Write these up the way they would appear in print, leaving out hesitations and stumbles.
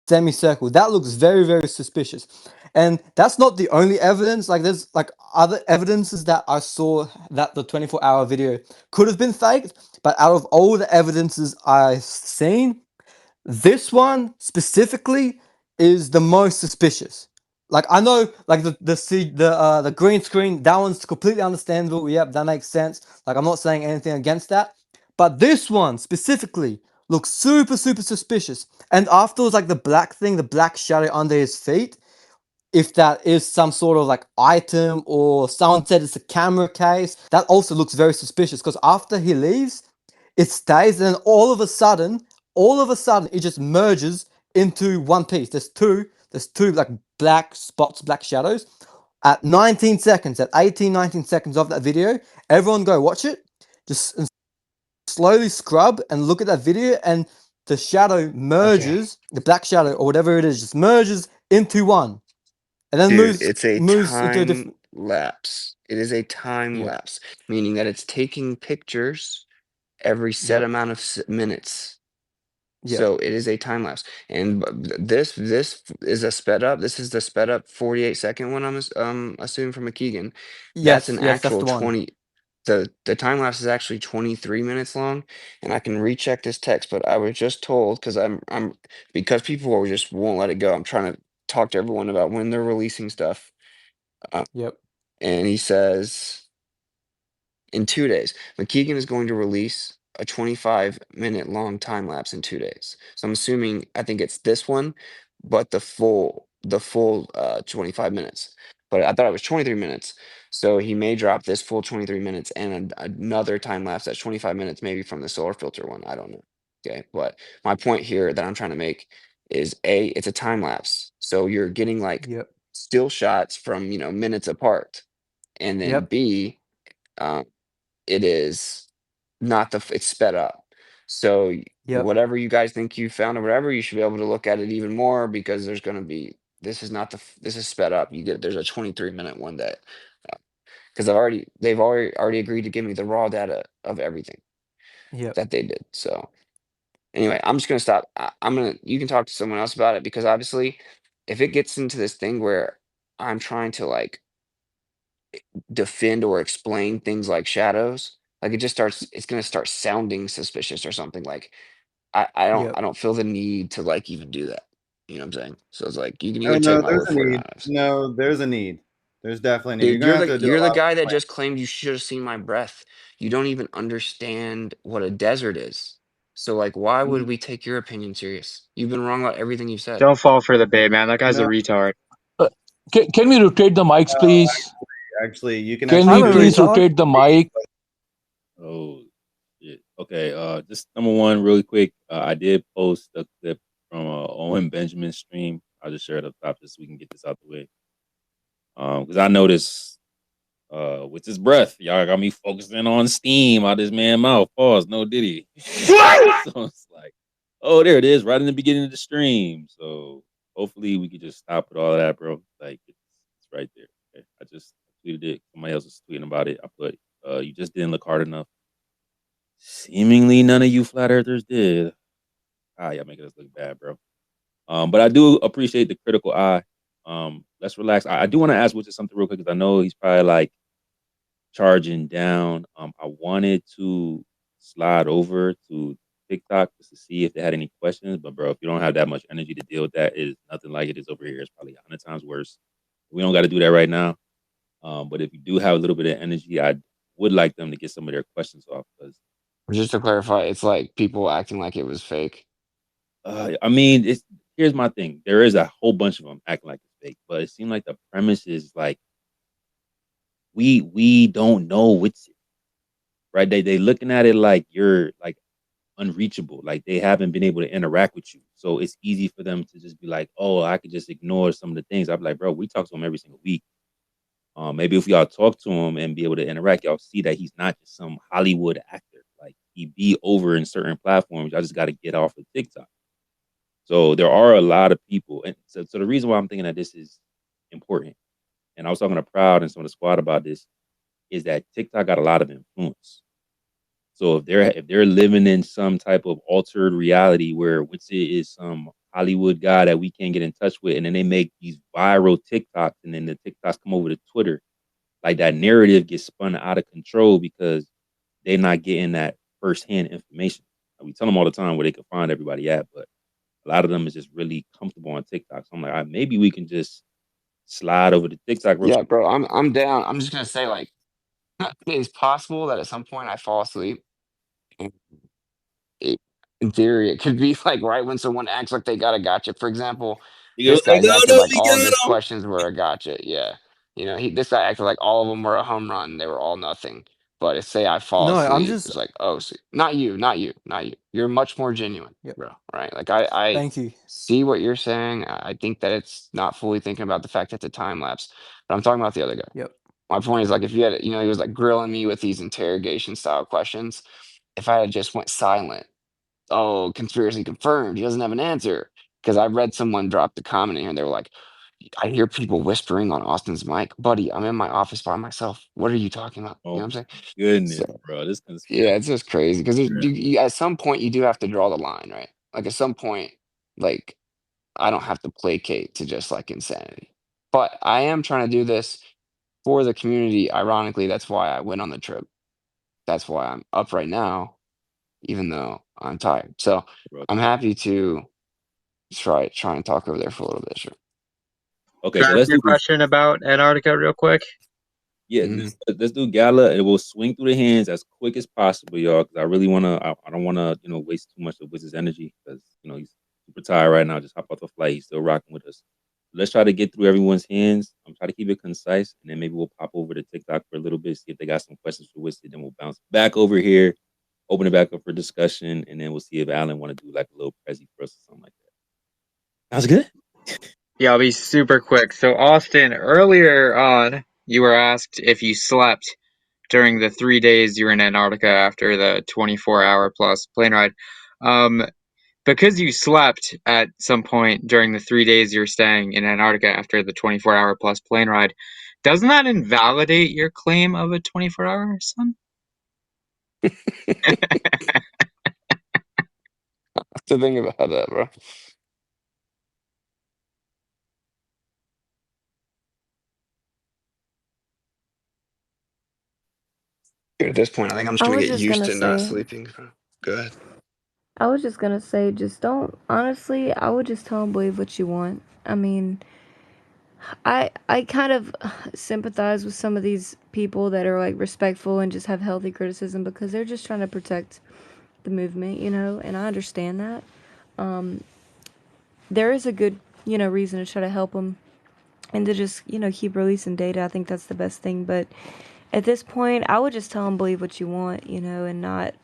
semicircle. That looks very, very suspicious. And that's not the only evidence. Like there's like other evidences that I saw that the 24-hour video could have been faked. But out of all the evidences I've seen, this one specifically is the most suspicious. Like I know, like the green screen, that one's completely understandable. Yep, that makes sense. Like I'm not saying anything against that, but this one specifically looks super super suspicious. And afterwards, like the black thing, the black shadow under his feet, if that is some sort of like item or someone said it's a camera case, that also looks very suspicious because after he leaves, it stays and then all of a sudden it just merges into one piece. There's two like black spots, black shadows at 19 seconds, at 18, 19 seconds of that video. Everyone go watch it. Just slowly scrub and look at that video and the shadow Okay. merges, the black shadow or whatever it is, just merges into one and then Dude, moves it's a moves into a time different. lapse. It is a time Yep. lapse, meaning that it's taking pictures every set Yep. amount of minutes. Yep. So it is a time lapse. And this is a sped up. This is the sped up 48-second one, assuming from a Keegan. That's Yes. an Yes. That's actual the one. 20. The time lapse is actually 23 minutes long, and I can recheck this text, but I was just told because I'm because people just won't let it go. I'm trying to talk to everyone about when they're releasing stuff. Uh, Yep. and he says in 2 days. McKeegan is going to release a 25-minute long time lapse in 2 days. So I'm assuming I think it's this one, but the full 25 minutes. But I thought it was 23 minutes. So he may drop this full 23 minutes and another time lapse that's 25 minutes, maybe from the solar filter one. I don't know. Okay. But my point here that I'm trying to make is A, it's a time lapse. So you're getting like Yep. still shots from, minutes apart. And then Yep. B, um, it is not it's sped up. So Yep. whatever you guys think you found or whatever, you should be able to look at it even more because there's going to be this is not this is sped up. There's a 23-minute one that because they've already agreed to give me the raw data of everything Yep. that they did. So anyway, I'm just gonna stop. I'm gonna you can talk to someone else about it because obviously if it gets into this thing where I'm trying to like defend or explain things like shadows, like it's gonna start sounding suspicious or something. Like I don't Yep. I don't feel the need to like even do that. You know what I'm saying? So it's like you can Oh either take no, my there's word a for it or need. not. No, there's a need. There's definitely a need. You're Dude, gonna have to do you're a the lot of guy that explaining. just claimed you should have seen my breath. You don't even understand what a desert is. So like why would we take your opinion serious? You've been wrong about everything you've said. Don't fall for the bait, man. That guy's a No, retard. Uh, can we rotate the mics, please? actually, you can Can actually we I'm a do please retard. rotate the mic? Oh, shit. Okay. Just number one, really quick. I did post a clip from Owen Benjamin's stream. I'll just share it up top just so we can get this out the way. Because I noticed with his breath, y'all got me focusing on steam out his man mouth. Pause. No diddy. So it's like, oh, there it is, right in the beginning of the stream. So hopefully we could just stop with all that, bro. Like it's right there. Okay? I just tweeted it. Somebody else was tweeting about it. I put, you just didn't look hard enough. Seemingly none of you flat earthers did. Y'all making us look bad, bro. But I do appreciate the critical eye. Let's relax. I do want to ask Witsit something real quick because I know he's probably like charging down. I wanted to slide over to TikTok just to see if they had any questions. But bro, if you don't have that much energy to deal with that, it is nothing like it is over here. It's probably 100 times worse. We don't got to do that right now. But if you do have a little bit of energy, I would like them to get some of their questions off because Just to clarify, it's like people acting like it was fake. I mean, here's my thing. There is a whole bunch of them acting like it's fake, but it seemed like the premise is like we don't know what's it, right. They looking at it like you're like unreachable, like they haven't been able to interact with you. So it's easy for them to just be like, oh, I could just ignore some of the things. I'd be like, bro, we talk to him every single week. Maybe if y'all talk to him and be able to interact, y'all see that he's not just some Hollywood actor. Like he be over in certain platforms. I just got to get off of TikTok. So there are a lot of people, and so the reason why I'm thinking that this is important, and I was talking to Proud and some of the squad about this, is that TikTok got a lot of influence. So if they're living in some type of altered reality where Witsit is some Hollywood guy that we can't get in touch with, and then they make these viral TikToks, and then the TikToks come over to Twitter. Like that narrative gets spun out of control because they're not getting that firsthand information. We tell them all the time where they can find everybody at, but a lot of them is just really comfortable on TikTok. So I'm like, all right, maybe we can just slide over to TikTok real Yeah, quick. bro, I'm down. I'm just gonna say, like, it's possible that at some point I fall asleep. And in theory, it could be like right when someone acts like they got a gotcha. For example, You this go, like, guy's oh acted no, like we all of got his him. questions were a gotcha. Yeah, this guy acted like all of them were a home run. They were all nothing. But if say I fall No, I'm asleep, just. it's like, oh, see, not you, not you, not you. You're much more genuine, Yep. bro. Right? Like I Thank you. see what you're saying. I think that it's not fully thinking about the fact that it's a time lapse. But I'm talking about the other guy. Yep. My point is, like, if you had, he was like grilling me with these interrogation style questions. If I had just went silent, oh, conspiracy confirmed, he doesn't have an answer. Because I read someone drop the comment in here and they were like, I hear people whispering on Austin's mic. Buddy, I'm in my office by myself. What are you talking about? You Oh know what I'm my saying? goodness, So bro, this yeah, conspiracy. it's just crazy because at some point you do have to draw the line, right? Like at some point, like I don't have to placate to just like insanity. But I am trying to do this for the community. Ironically, that's why I went on the trip. That's why I'm up right now, even though I'm tired. So Bro. I'm happy to try and talk over there for a little bit. Sure. Okay, Can so I ask let's you do a this. question about Antarctica real quick? Yeah, Mhm. let's do Gala, and we'll swing through the hands as quick as possible, y'all. Because I really wanna, I don't wanna, waste too much of Wiz's energy because he's super tired right now. Just hop off the flight. He's still rocking with us. Let's try to get through everyone's hands. I'm trying to keep it concise, and then maybe we'll pop over to TikTok for a little bit, see if they got some questions for Wiz. Then we'll bounce back over here, open it back up for discussion, and then we'll see if Alan want to do like a little prezi for us or something like that. Sounds good. Yeah, I'll be super quick. So, Austin, earlier on, you were asked if you slept during the 3 days you were in Antarctica after the 24-hour plus plane ride. Because you slept at some point during the 3 days you were staying in Antarctica after the 24-hour plus plane ride, doesn't that invalidate your claim of a 24-hour sun? To think about that, bro. Dude, at this point, I think I'm just I gonna was get just used gonna to not say, sleeping. Go ahead. just don't, honestly, I would just tell them believe what you want. I mean, I kind of sympathize with some of these people that are like respectful and just have healthy criticism because they're just trying to protect the movement, and I understand that. There is a good, reason to try to help them and to just, keep releasing data. I think that's the best thing, but at this point, I would just tell them believe what you want, and not,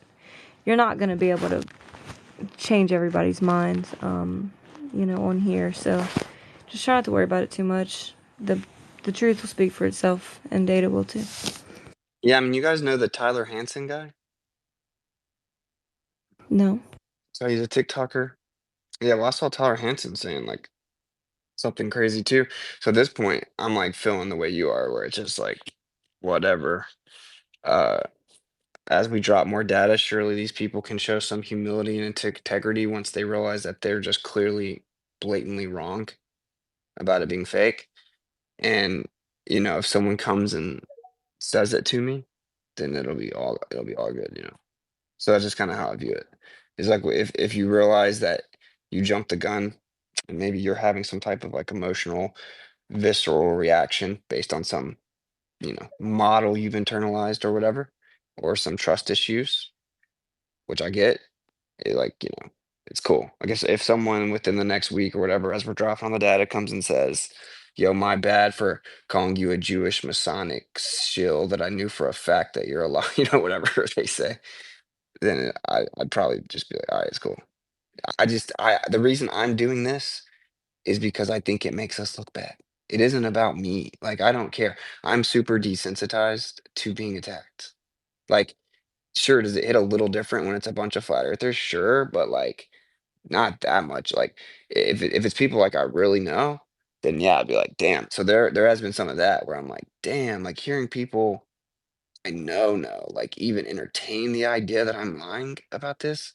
you're not going to be able to change everybody's minds, on here. So just try not to worry about it too much. The truth will speak for itself, and data will too. Yeah, I mean, you guys know the Tyler Hansen guy? No. So he's a TikToker. Yeah, well, I saw Tyler Hansen saying like something crazy too. So at this point, I'm like feeling the way you are, where it's just like whatever. Uh, as we drop more data, surely these people can show some humility and integrity once they realize that they're just clearly, blatantly wrong about it being fake. And if someone comes and says it to me, then it'll be all good. So that's just kind of how I view it. It's like if you realize that you jumped the gun and maybe you're having some type of like emotional, visceral reaction based on some, model you've internalized or whatever, or some trust issues, which I get, it's cool. I guess if someone within the next week or whatever, as we're dropping on the data, comes and says, yo, my bad for calling you a Jewish Masonic shill that I knew for a fact that you're a lie, whatever they say, then I'd probably just be like, all right, it's cool. The reason I'm doing this is because I think it makes us look bad. It isn't about me. Like, I don't care. I'm super desensitized to being attacked. Like, sure, does it hit a little different when it's a bunch of flat earthers? Sure, but like not that much. Like if it's people like I really know, then yeah, I'd be like, damn. So there has been some of that where I'm like, damn, like hearing people I know, like even entertain the idea that I'm lying about this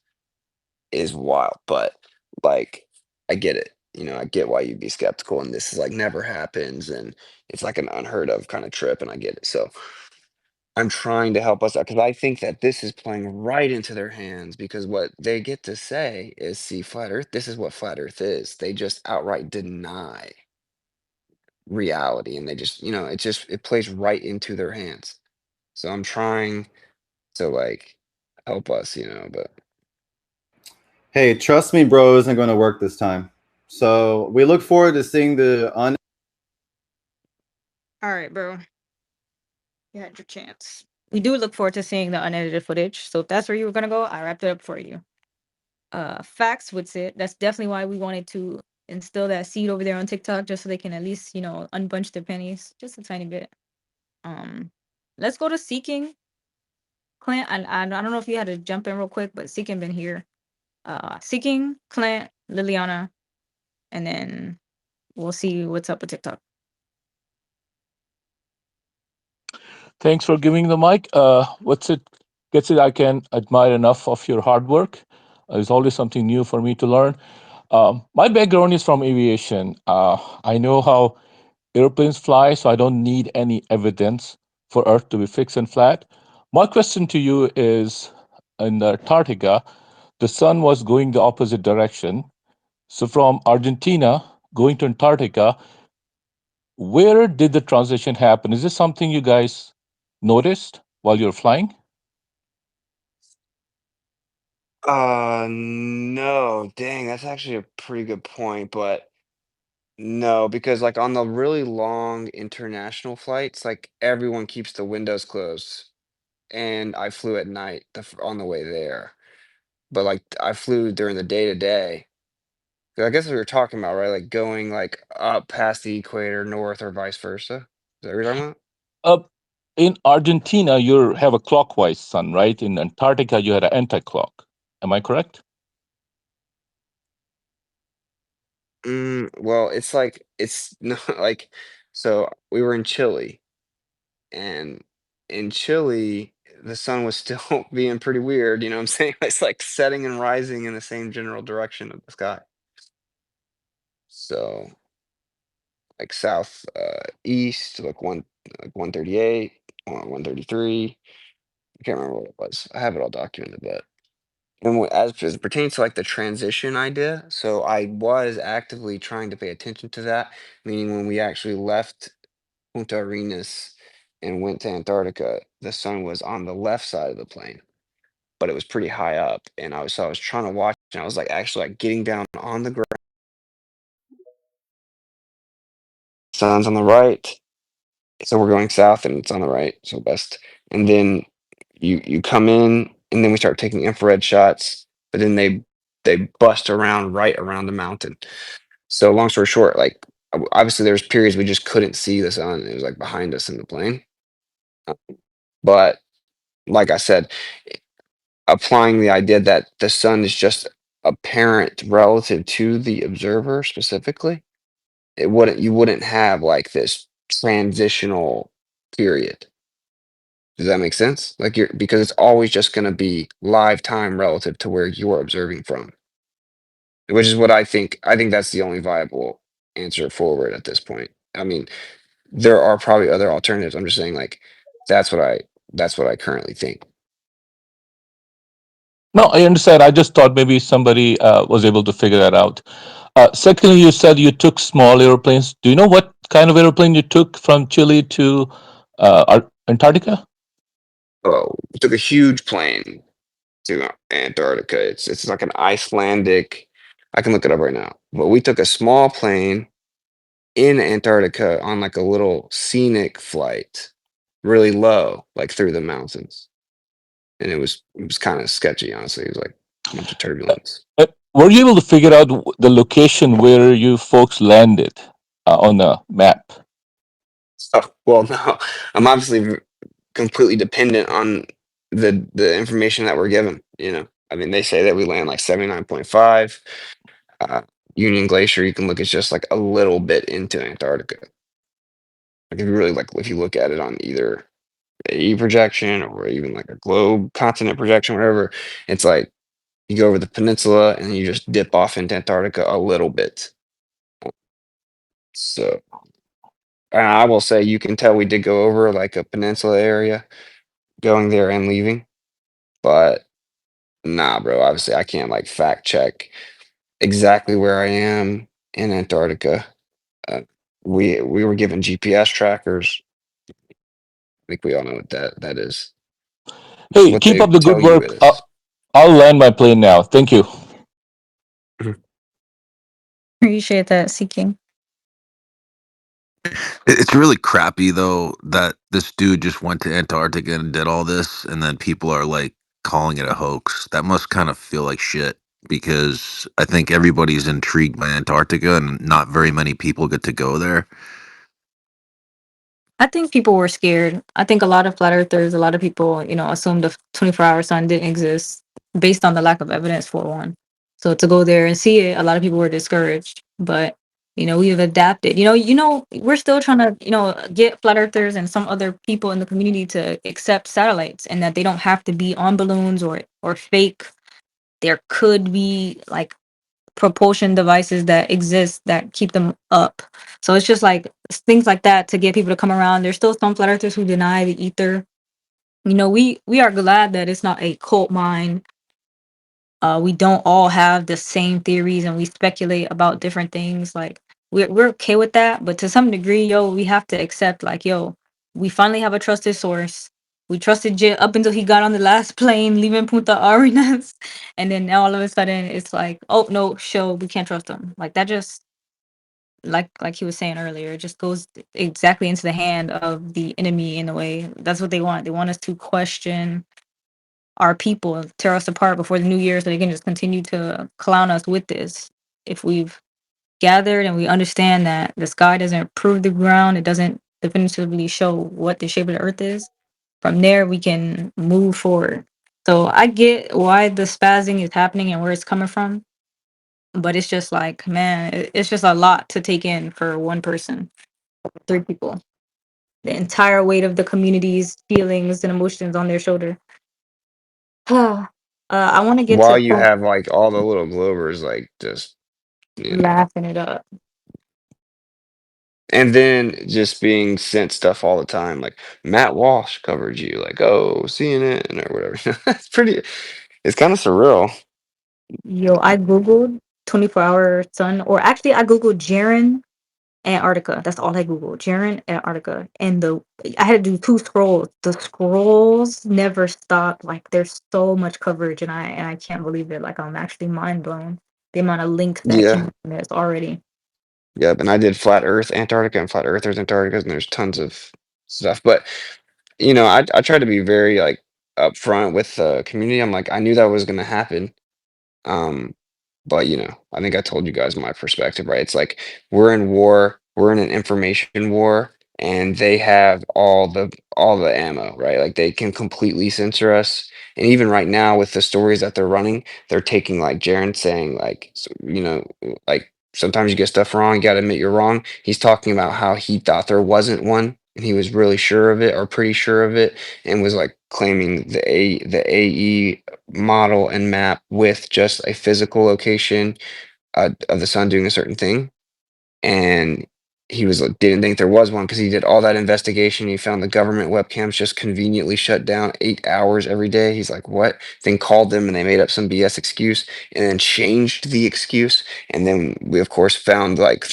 is wild. But like I get it. You know, I get why you'd be skeptical, and this is like never happens, and it's like an unheard of kind of trip, and I get it. So I'm trying to help us out because I think that this is playing right into their hands because what they get to say is, see, flat Earth, this is what flat Earth is. They just outright deny reality, and they just, you know, it plays right into their hands. So I'm trying to like help us, you know, but Hey, trust me, bro, isn't going to work this time. So we look forward to seeing the All right, bro. You had your chance. We do look forward to seeing the unedited footage. So if that's where you were gonna go, I wrapped it up for you. Facts would sit. That's definitely why we wanted to instill that seed over there on TikTok, just so they can at least, you know, unbunch their pennies just a tiny bit. Let's go to Seeking. Clint, I don't know if you had to jump in real quick, but Seeking been here. Seeking, Clint, Liliana, and then we'll see what's up with TikTok. Thanks for giving the mic. Witsit gets it. I can admire enough of your hard work. There's always something new for me to learn. My background is from aviation. I know how airplanes fly, so I don't need any evidence for Earth to be fixed and flat. My question to you is, in Antarctica, the sun was going the opposite direction. So from Argentina going to Antarctica, where did the transition happen? Is this something you guys noticed while you're flying? no, dang, that's actually a pretty good point, but no, because like on the really long international flights, like everyone keeps the windows closed, and I flew at night on the way there. But like I flew during the day to day. I guess we were talking about, right? Like going like up past the equator, north, or vice versa. Is that what you're talking about? Uh, in Argentina, you have a clockwise sun, right? In Antarctica, you had an anti-clock. Am I correct? Well, it's like it's not like so we were in Chile, and in Chile, the sun was still being pretty weird, you know what I'm saying? It's like setting and rising in the same general direction of the sky. So like south east, like 138, 133. I can't remember what it was. I have it all documented, but and as it pertains to like the transition idea, so I was actively trying to pay attention to that, meaning when we actually left Punta Arenas and went to Antarctica, the sun was on the left side of the plane, but it was pretty high up, and I was trying to watch, and I was like actually like getting down on the ground. Sun's on the right, so we're going south, and it's on the right, so west, and then you come in, and then we start taking infrared shots, but then they bust around right around the mountain. So long story short, like obviously there was periods we just couldn't see the sun. It was like behind us in the plane. But like I said, applying the idea that the sun is just apparent relative to the observer specifically, you wouldn't have like this transitional period. Does that make sense? Like you're because it's always just going to be live time relative to where you're observing from, which is what I think. I think that's the only viable answer forward at this point. I mean, there are probably other alternatives. I'm just saying, like, that's what I that's what I currently think. No, I understand. I just thought maybe somebody was able to figure that out. Secondly, you said you took small airplanes. Do you know what kind of airplane you took from Chile to Antarctica? Oh, we took a huge plane to Antarctica. It's like an Icelandic. I can look it up right now. But we took a small plane in Antarctica on like a little scenic flight, really low, like through the mountains, and it was kind of sketchy, honestly. It was like a bunch of turbulence. Were you able to figure out the location where you folks landed on the map? Oh, well, no, I'm obviously completely dependent on the information that we're given. You know, I mean, they say that we land like 79.5. Uh, Union Glacier, you can look, it's just like a little bit into Antarctica. Like if you really like, if you look at it on either a projection or even like a globe continent projection, whatever, it's like You go over the peninsula and you just dip off into Antarctica a little bit. So I will say you can tell we did go over like a peninsula area, going there and leaving. But nah, bro, obviously I can't like fact check exactly where I am in Antarctica. Uh, we were given GPS trackers. I think we all know what that is. It's Hey, what keep they up the good tell you work. it is. I'll land my plane now. Thank you. Appreciate that, Seeking. It's really crappy though that this dude just went to Antarctica and did all this, and then people are like calling it a hoax. That must kind of feel like shit because I think everybody's intrigued by Antarctica, and not very many people get to go there. I think people were scared. I think a lot of flat earthers, a lot of people, assumed the 24-hour sun didn't exist based on the lack of evidence for one. So to go there and see it, a lot of people were discouraged. But we've adapted. We're still trying to, get flat earthers and some other people in the community to accept satellites and that they don't have to be on balloons or fake. There could be like propulsion devices that exist that keep them up. So it's just like things like that to get people to come around. There's still some flat earthers who deny the ether. We are glad that it's not a cult mind. We don't all have the same theories and we speculate about different things. Like we're okay with that, but to some degree, we have to accept like, we finally have a trusted source. We trusted Jit up until he got on the last plane leaving Punta Arenas, and then now all of a sudden it's like, oh no, show we can't trust him. Like that just like he was saying earlier, it just goes exactly into the hand of the enemy in a way. That's what they want. They want us to question our people, tear us apart before the new year so they can just continue to clown us with this. If we've gathered and we understand that the sky doesn't prove the ground, it doesn't definitively show what the shape of the earth is, from there we can move forward. So I get why the spazzing is happening and where it's coming from, but it's just like, man, it's just a lot to take in for one person, three people. The entire weight of the community's feelings and emotions on their shoulder. I want to get While to you have like all the little Glovers like just laughing it up. and then just being sent stuff all the time, like Matt Walsh covered you, like oh CNN or whatever. It's pretty. It's kind of surreal. Yo, I googled 24-hour sun, or actually I googled Jaren Antarctica. That's all I googled. Jaren Antarctica, and I had to do two scrolls. The scrolls never stop. Like there's so much coverage, and I can't believe it. Like I'm actually mind blown the amount of links that Yeah. came from this already. Yep. And I did Flat Earth Antarctica and Flat Earthers Antarctica, and there's tons of stuff. But I try to be very like upfront with the community. I'm like, I knew that was gonna happen. Um, but I think I told you guys my perspective, right? It's like we're in war, we're in an information war, and they have all the ammo, right? Like they can completely censor us. And even right now with the stories that they're running, they're taking like Jaron saying like like sometimes you get stuff wrong, you gotta admit you're wrong. He's talking about how he thought there wasn't one and he was really sure of it or pretty sure of it and was like claiming the AE model and map with just a physical location of the sun doing a certain thing. And he was like, didn't think there was one because he did all that investigation. He found the government webcams just conveniently shut down 8 hours every day. He's like, what? Then called them and they made up some BS excuse and then changed the excuse. And then we, of course, found like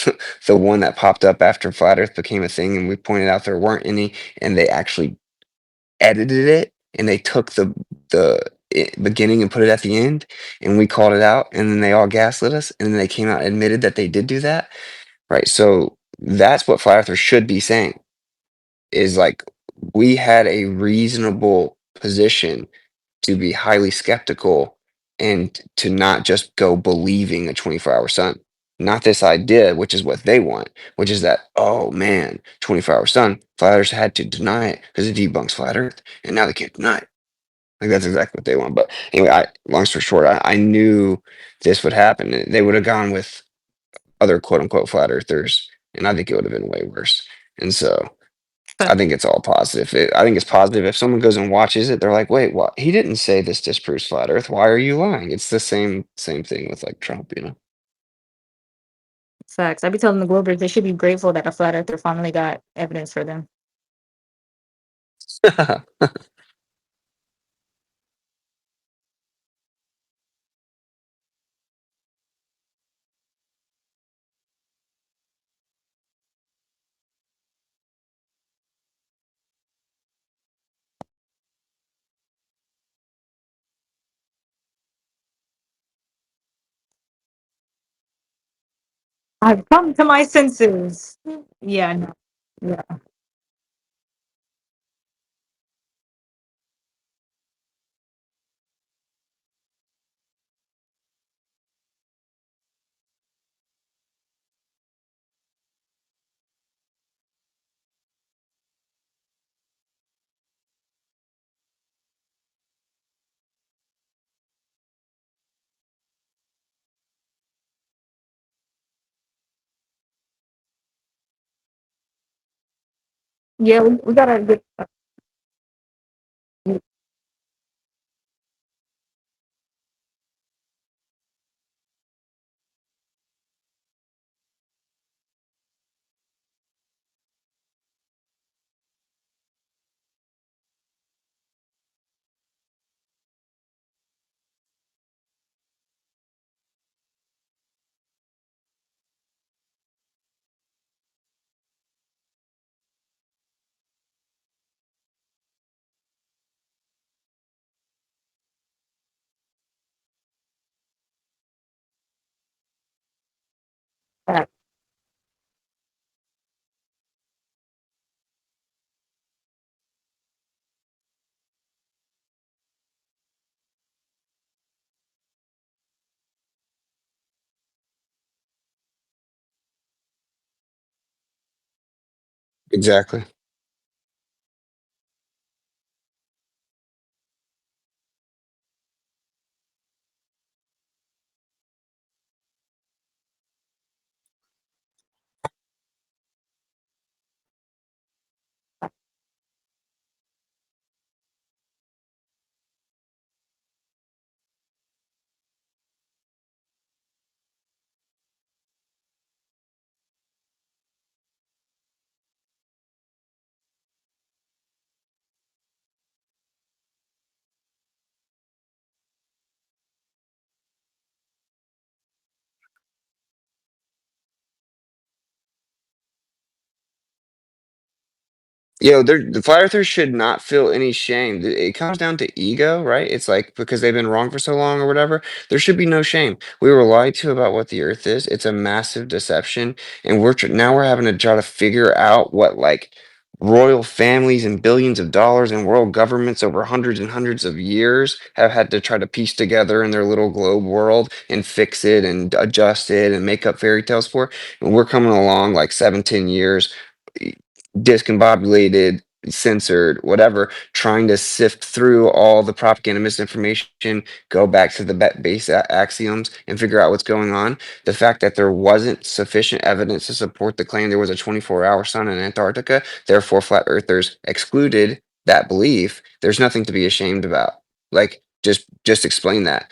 the one that popped up after Flat Earth became a thing. And we pointed out there weren't any. And they actually edited it and they took the beginning and put it at the end and we called it out and then they all gaslit us and then they came out and admitted that they did do that, right? So that's what flat earthers should be saying is like we had a reasonable position to be highly skeptical and to not just go believing a 24-hour sun, not this idea which is what they want, which is that oh man, 24-hour sun, flat earthers had to deny it because it debunks flat earth and now they can't deny it. Like that's exactly what they want. But anyway, long story short, I knew this would happen. They would have gone with other quote unquote flat earthers, and I think it would have been way worse. And so I think it's all positive. I think it's positive. If someone goes and watches it, they're like, "Wait, what? He didn't say this disproves flat Earth. Why are you lying?" It's the same thing with like Trump, you know. Facts. I be telling the Globers they should be grateful that a flat earther finally got evidence for them. I've come to my senses. Yeah, no. Yeah. Yeah, we gotta get that. Exactly. The flat earthers should not feel any shame. It comes down to ego, right? It's like because they've been wrong for so long or whatever. There should be no shame. We were lied to about what the Earth is. It's a massive deception, and now we're having to try to figure out what like royal families and billions of dollars and world governments over hundreds and hundreds of years have had to try to piece together in their little globe world and fix it and adjust it and make up fairy tales for. And we're coming along like 17 years discombobulated, censored, whatever, trying to sift through all the propaganda misinformation, go back to the base axioms and figure out what's going on. The fact that there wasn't sufficient evidence to support the claim there was a 24-hour sun in Antarctica, therefore flat earthers excluded that belief, there's nothing to be ashamed about. Like just explain that.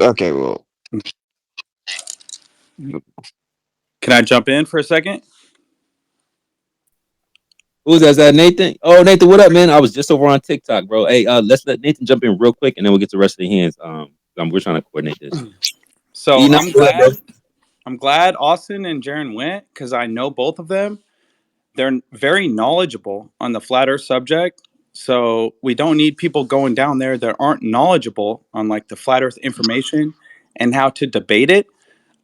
Okay, well, Can I jump in for a second? Who's that? Is that Nathan? Oh, Nathan, what up, man? I was just over on TikTok, bro. Hey, let's let Nathan jump in real quick, and then we'll get to the rest of the hands. We're trying to coordinate this. So Enoch, what up, bro? I'm glad Austin and Jaron went because I know both of them. They're very knowledgeable on the flat Earth subject. So we don't need people going down there that aren't knowledgeable on like the flat Earth information and how to debate it.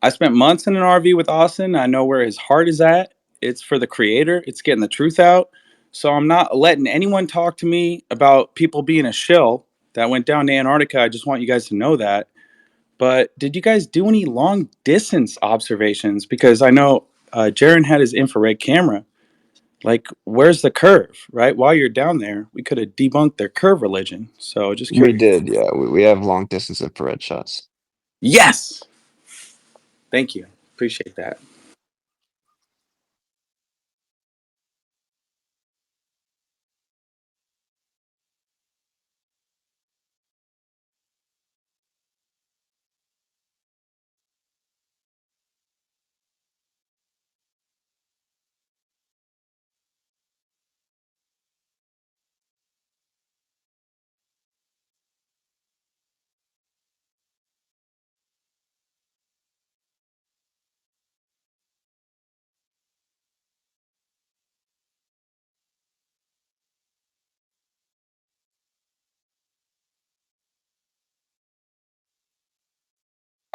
I spent months in an RV with Austin. I know where his heart is at, It's for the creator. It's getting the truth out. So I'm not letting anyone talk to me about people being a shill that went down to Antarctica. I just want you guys to know that. But did you guys do any long distance observations? Because I know Jaron had his infrared camera. Like, where's the curve, right? While you're down there, we could have debunked their curve religion. So just We curious. did, yeah. We have long distance infrared shots. Yes. Thank you. Appreciate that.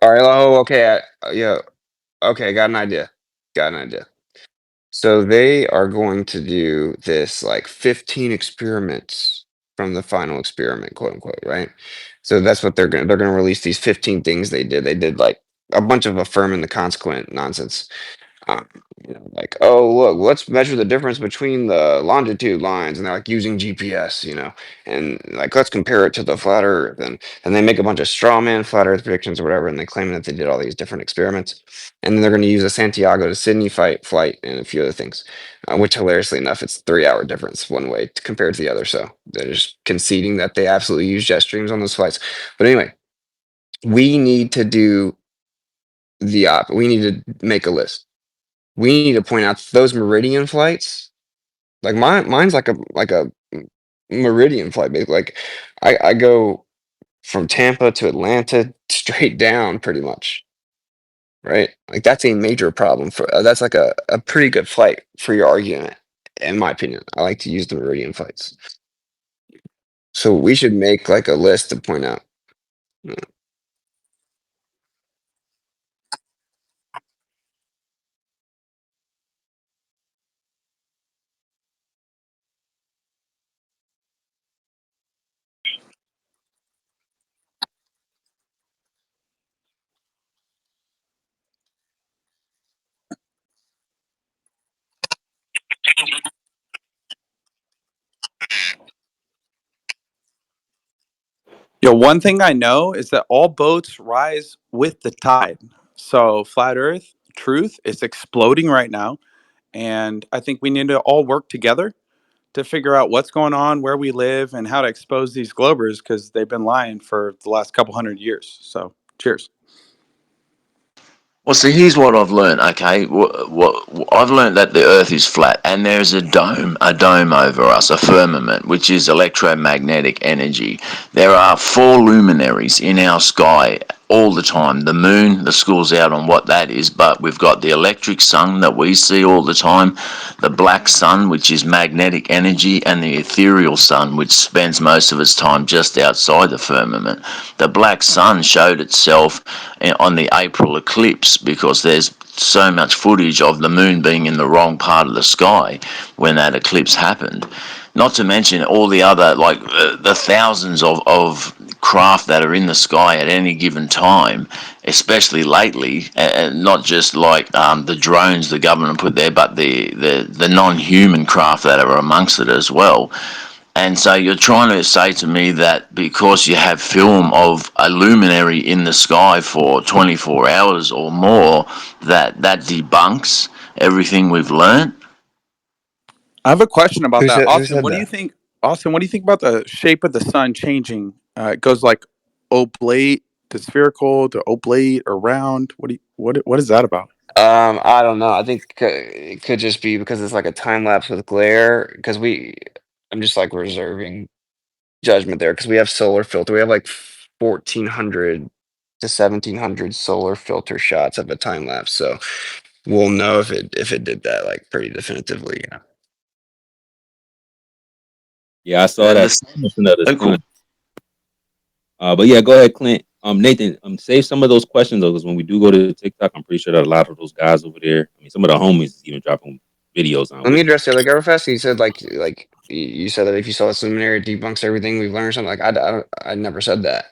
All right. Oh, okay. Yeah. Okay. Got an idea. Got an idea. So they are going to do this like 15 experiments from the final experiment, quote unquote, right? So that's what they're gonna release these 15 things they did. They did like a bunch of affirming the consequent nonsense. Um, like, oh look, let's measure the difference between the longitude lines, and they're like using GPS, and like let's compare it to the flat Earth, and they make a bunch of straw man flat Earth predictions or whatever, and they claim that they did all these different experiments, and then they're going to use a Santiago to Sydney flight and a few other things, which hilariously enough, it's 3 hour difference one way compared to the other, so they're just conceding that they absolutely use jet streams on those flights. But anyway, we need to do we need to make a list. We need to point out those meridian flights. Like mine's like a meridian flight. Like I go from Tampa to Atlanta straight down, pretty much. Right? Like that's a major problem for that's like a pretty good flight for your argument, in my opinion. I like to use the meridian flights. So we should make like a list to point out. Yo, one thing I know is that all boats rise with the tide. So, flat Earth, truth, is exploding right now. And I think we need to all work together to figure out what's going on, where we live, and how to expose these globers because they've been lying for the last couple hundred years. So, cheers. Well, see, here's what I've learned. Okay, what I've learned that the Earth is flat, and there's a dome over us, a firmament, which is electromagnetic energy. There are four luminaries in our sky all the time. The moon, the school's out on what that is, but we've got the electric sun that we see all the time, the black sun, which is magnetic energy, and the ethereal sun, which spends most of its time just outside the firmament. The black sun showed itself on the April eclipse because there's so much footage of the moon being in the wrong part of the sky when that eclipse happened. Not to mention all the other, like the thousands of craft that are in the sky at any given time, especially lately, and not just like the drones the government put there, but the non-human craft that are amongst it as well. And so you're trying to say to me that because you have film of a luminary in the sky for 24 hours or more, that debunks everything we've learned? I have a question about that. Who Austin, said what do you that? think? Austin, what do you think about the shape of the sun changing? It goes like oblate to spherical to oblate or round. What is that about? I don't know. I think it could just be because it's like a time lapse with glare. Because I'm just like reserving judgment there because we have solar filter. We have like 1,400 to 1,700 solar filter shots of a time lapse. So we'll know if it did that like pretty definitively. Yeah, I saw And that this, another oh, sun. cool. But yeah, go ahead, Clint. Nathan, save some of those questions though, because when we do go to TikTok, I'm pretty sure that a lot of those guys over there, I mean, some of the homies is even dropping videos on Let me Witsit. address the other guy real fast. You said you said that if you saw this luminary, it debunks everything we've learned or something. Like I never said that.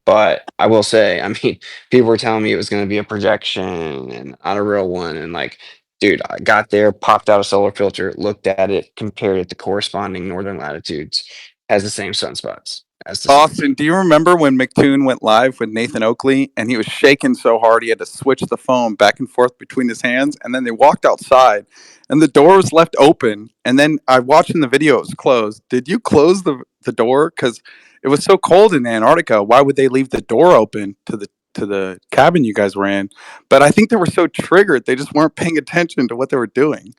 But I will say, I mean, people were telling me it was going to be a projection and not a real one. And like, dude, I got there, popped out a solar filter, looked at it, compared it to corresponding northern latitudes, has the same sunspots as the sun. Austin, do you remember when McToon went live with Nathan Oakley and he was shaking so hard he had to switch the phone back and forth between his hands? And then they walked outside and the door was left open. And then I watched in the video, it was closed. Did you close the door? Because it was so cold in Antarctica. Why would they leave the door open to the cabin you guys were in? But I think they were so triggered, they just weren't paying attention to what they were doing.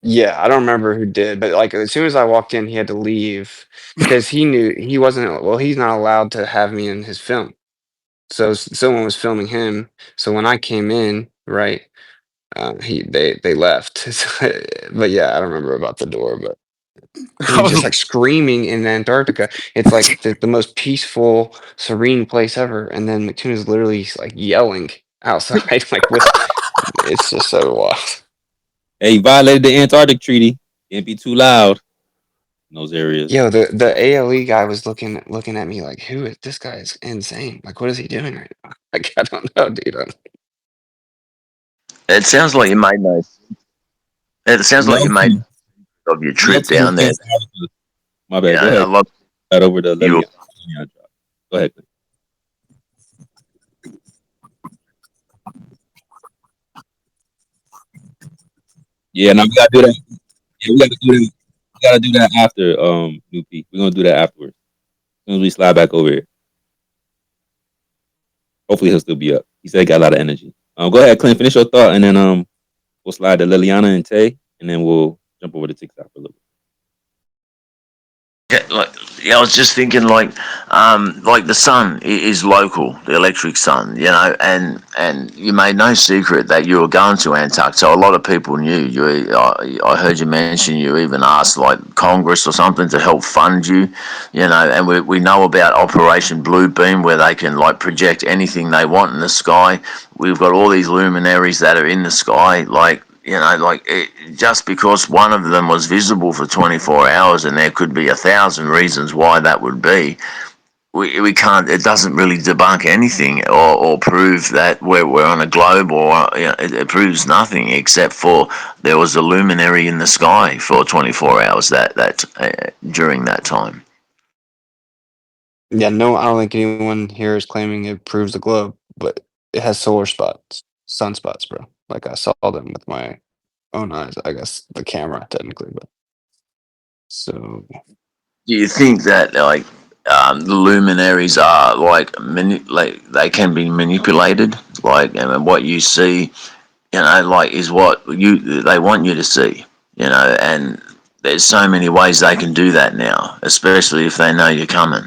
Yeah, I don't remember who did, but like as soon as I walked in, he had to leave because he knew he wasn't, well, he's not allowed to have me in his film. So someone was filming him. So when I came in, right, they left. But yeah, I don't remember about the door, but he I was just was like screaming in Antarctica. It's like the most peaceful, serene place ever. And then McToon is literally like yelling outside, like with it's just so wild. Hey, he violated the Antarctic Treaty. Can't be too loud in those areas. Yo, the ALE guy was looking at me like, who is this guy is insane. Like, what is he doing right now? Like, I don't know, dude. It sounds like you made no. It sounds like you made Nelson, of your trip Nelson down in there. Antarctica. My You bad. Go know, a ahead. lot Right over to you. Lilian. Go ahead. Yeah, now we gotta do that. Yeah, we gotta do that. We gotta do that after New Peak. We're gonna do that afterwards. As soon as we slide back over here. Hopefully he'll still be up. He said he got a lot of energy. Go ahead, Clint, finish your thought and then we'll slide to Liliana and Tay and then we'll jump over to TikTok for a little bit. Yeah, like yeah, I was just thinking like the sun is local, the electric sun, you know, and you made no secret that you were going to Antarctica. So a lot of people knew you. I heard you mention you even asked like Congress or something to help fund you, you know. And we know about Operation Bluebeam where they can like project anything they want in the sky. We've got all these luminaries that are in the sky, like you know, like just because one of them was visible for 24 hours, and there could be 1,000 reasons why that would be. We can't. It doesn't really debunk anything or prove that we're on a globe, or you know, it proves nothing except for there was a luminary in the sky for 24 hours during that time. Yeah, no, I don't think anyone here is claiming it proves the globe, but it has solar spots, sunspots, bro. Like I saw them with my own eyes. I guess the camera technically, but so Do you think that like the luminaries are like they can be manipulated? Like, and what you see, you know, like is what you they want you to see, you know, and there's so many ways they can do that now, especially if they know you're coming.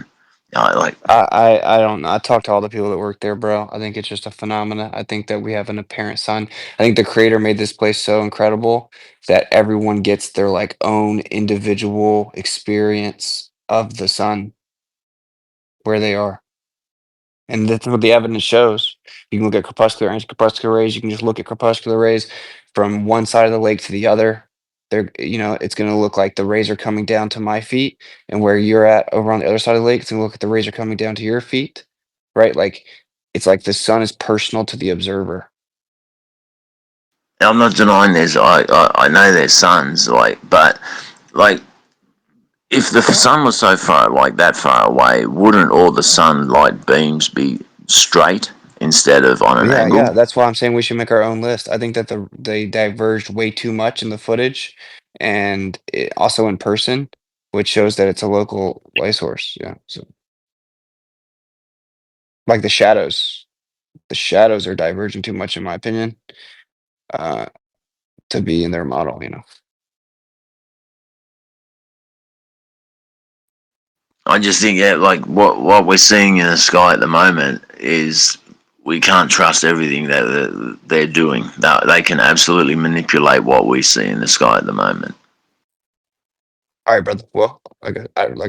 You know, like I don't know. I talked to all the people that work there, bro. I think it's just a phenomena. I think that we have an apparent sun. I think the creator made this place so incredible that everyone gets their like own individual experience of the sun where they are. And that's what the evidence shows. You can look at crepuscular and crepuscular rays. You can just look at crepuscular rays from one side of the lake to the other. They're, you know, it's going to look like the rays are coming down to my feet, and where you're at over on the other side of the lake, it's going to look like the rays are coming down to your feet, right? Like it's like the sun is personal to the observer. I'm not denying I know there's suns, like, but like if the sun was so far like that far away, wouldn't all the sunlight beams be straight instead of on an Yeah, angle? yeah, that's why I'm saying we should make our own list. I think that they diverged way too much in the footage, and also in person, which shows that it's a local light source. Yeah, so like the shadows are diverging too much, in my opinion, uh, to be in their model. You know, I just think, yeah, like what we're seeing in the sky at the moment is we can't trust everything that they're doing. They can absolutely manipulate what we see in the sky at the moment. all right, brother. Well, like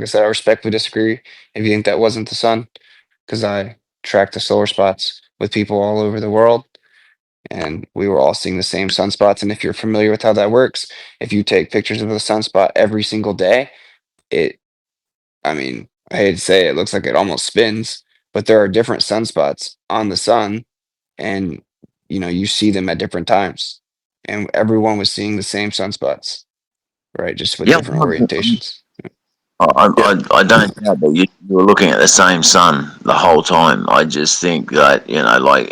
I said, I respectfully disagree. If you think that wasn't the sun, because I track the solar spots with people all over the world. and we were all seeing the same sunspots. And if you're familiar with how that works, if you take pictures of the sunspot every single day, it, I mean, I hate to say it, looks like it almost spins, but there are different sunspots on the sun, and you see them at different times, and everyone was seeing the same sunspots, right? Just with Yeah, different orientations. Yeah. I don't doubt that you were looking at the same sun the whole time. I just think that like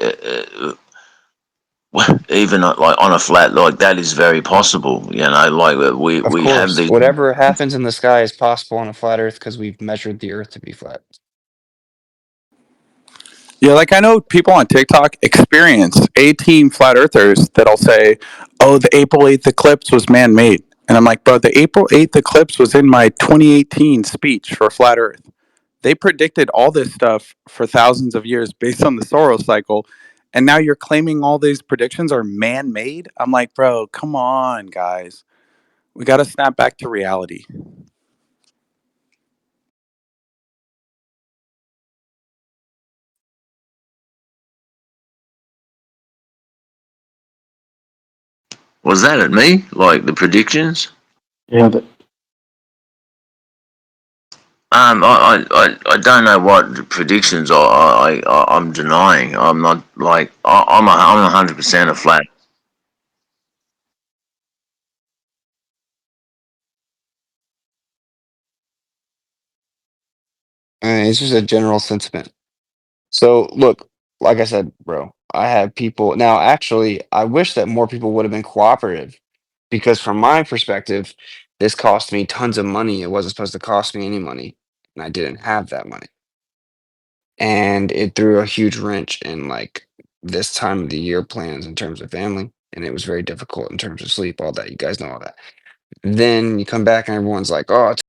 even like on a flat, like that is very possible. Like Of we have course, these. whatever happens in the sky is possible on a flat Earth because we've measured the Earth to be flat. Yeah, like I know people on TikTok experience 18 flat earthers that'll say, "Oh, the April 8th eclipse was man-made." And I'm like, "Bro, the April 8th eclipse was in my 2018 speech for flat earth." They predicted all this stuff for thousands of years based on the solar cycle, and now you're claiming all these predictions are man-made? I'm like, "Bro, come on, guys. We got to snap back to reality." Was that at me? Like the predictions? Yeah, but I don't know what the predictions are. I'm denying. I'm not like I'm 100% a flat. It's just a general sentiment. So look, like I said, bro, I have people now. Actually, I wish that more people would have been cooperative, because from my perspective, this cost me tons of money. It wasn't supposed to cost me any money, and I didn't have that money. And it threw a huge wrench in like this time of the year plans in terms of family, and it was very difficult in terms of sleep, all that. You guys know all that. Then you come back and everyone's like, "Oh, it's